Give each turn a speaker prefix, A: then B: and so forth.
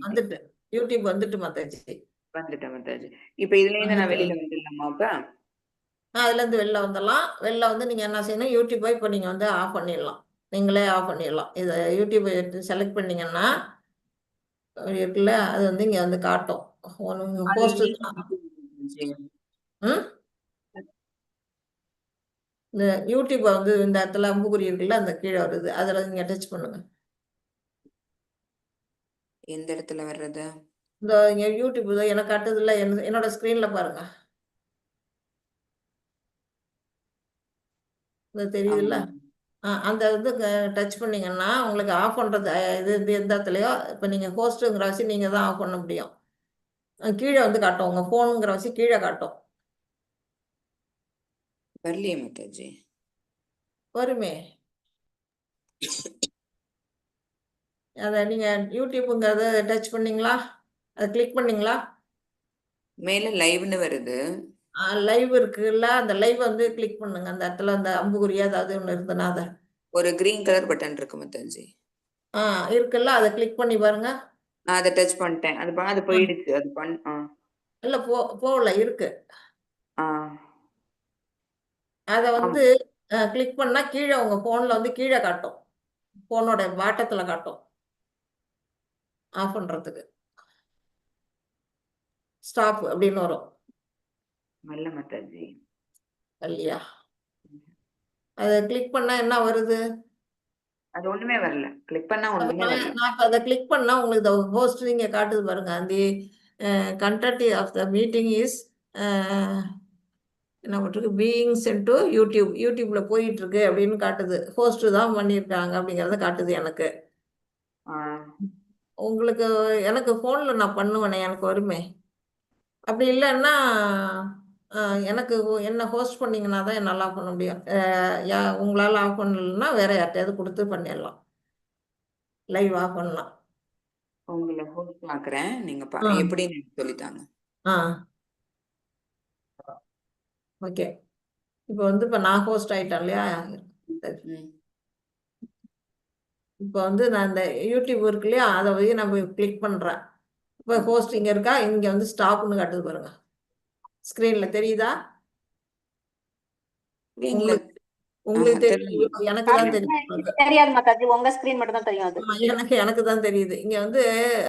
A: வந்துட்டு யூடியூப் வந்துட்டு மாத்தாச்சு.
B: வந்துட்டேன் மாதாஜி. இப்ப இதுல இருந்து நான் வெளியில வந்துடலாமா அப்ப?
A: அதுல இருந்து வெளில வந்துடலாம். வெளில வந்து நீங்க என்ன செய்யணும், யூடியூபை இப்போ நீங்க வந்து ஆஃப் பண்ணிடலாம். நீங்களே ஆஃப் பண்ணிடலாம். இதை யூடியூப் செலக்ட் பண்ணீங்கன்னா இருக்குல்ல, அது வந்து இங்க வந்து காட்டும்.
B: அது
A: ஹோஸ்ட்
B: நீங்க
A: தான்.
B: மாத்துவீங்க.
A: ம்? இந்த யூடியூப் வந்து இந்த இடத்துல அம்புக்குறி இருக்குல்ல, அந்த கீழே வருது. அதில் நீங்க டச் பண்ணுங்க.
B: எந்த இடத்துல வர்றது?
A: இந்த இங்க யூடியூப் எனக்கு காட்டுதுல்ல, என்னோட ஸ்க்ரீன்ல பாருங்க. இது தெரியுதுல்ல?
B: ஆமா.
A: அந்த இது டச் பண்ணீங்கன்னா, உங்களுக்கு ஆஃப் பண்றது இது எந்த இடத்துலயோ இப்போ நீங்க ஹோஸ்ட்டுங்கிற வச்சு நீங்க தான் ஆஃப் பண்ண முடியும். கீழே வந்து காட்டும். உங்க ஃபோனுங்கிற வச்சு கீழே காட்டும்.
B: வரலையே மாதாஜி.
A: வருமே. அதை நீங்க யூடியூப்புங்கிறத டச் பண்ணீங்களா? அதை கிளிக் பண்ணீங்களா?
B: மேல லைவ்னு வருது.
A: லைவ் இருக்குல்ல, அந்த லைவ் வந்து கிளிக் பண்ணுங்க. அந்த இடத்துல அந்த அம்புக்குறியா ஏதாவது ஒண்ணு இருந்ததுன்னா அதை.
B: ஒரு கிரீன் கலர் பட்டன் இருக்கு மாதாஜி.
A: இருக்குல்ல, அதை கிளிக் பண்ணி பாருங்க.
B: நான் அதை டச் பண்ணிட்டேன். அது போயிடுச்சு. அது
A: இல்ல போகல, இருக்கு.
B: ஆ.
A: அதை
B: ஆமா.
A: வந்து கிளிக் பண்ணா கீழே உங்க போன்ல வந்து கீழே காட்டும். போனோட பாட்டத்துல காட்டும். ஆஃப் பண்றதுக்கு. ஸ்டாப் அப்படின்னு வரும்.
B: வரல மாதாஜி.
A: இல்லையா? அதை கிளிக் பண்ணா என்ன வருது?
B: அது ஒண்ணுமே வரல. கிளிக் பண்ணா ஒண்ணுமே வரல.
A: நான் இப்ப அதை கிளிக் பண்ணா உங்களுக்கு இந்த ஹோஸ்ட் இங்க காட்டுது பாருங்க. அந்த content of the meeting is என்ன பண்ணிருக்கு, பீயிங் சென்ட் டு யூடியூப். யூடியூப்ல போயிட்டு இருக்கு அப்படின்னு காட்டுது. ஹோஸ்ட் தான் பண்ணியிருக்காங்க அப்படிங்கறத காட்டுது எனக்கு.
B: ஆ.
A: உங்களுக்கு எனக்கு போன்ல நான் பண்ணுவேனே, எனக்கு வருமே. அப்படி இல்லைன்னா எனக்கு என்ன ஹோஸ்ட் பண்ணீங்கன்னா தான் என்னால் ஆஃப் பண்ண முடியும். உங்களால் ஆஃப் பண்ணலைன்னா வேற யார்ட்டையாவது கொடுத்து பண்ணிடலாம். லைவ் ஆஃப் பண்ணலாம்.
B: உங்களை ஹோஸ்ட் பாக்குறேன். நீங்க
A: ஆ
B: எப்படின்னு எனக்கு சொல்லித்தாங்க.
A: ஆ ஓகே. இப்போ வந்து இப்போ நான் ஹோஸ்ட் ஆயிட்டேன் இல்லையா? சரி.
B: ம்.
A: இப்போ வந்து நான் இந்த யூடியூப் இருக்கு இல்லையா, அதை போய் நம்ம கிளிக் பண்ணுறேன். இப்போ ஹோஸ்ட் இங்கே இருக்கா, இங்கே வந்து ஸ்டாப்னு காட்டுது பாருங்க. ஸ்க்ரீனில் தெரியுதா?
B: ஸ்கிரீன்ல
A: உங்களுக்கு உங்களுக்கு
B: தெரியல.
A: தெரியும், எனக்கு தான் தெரியும்.
C: தெரியாது மாதாஜி, உங்க ஸ்கிரீன் மட்டும் தான் தெரியும் அது.
A: எனக்கு எனக்கு தான் தெரியுது. இங்கே வந்து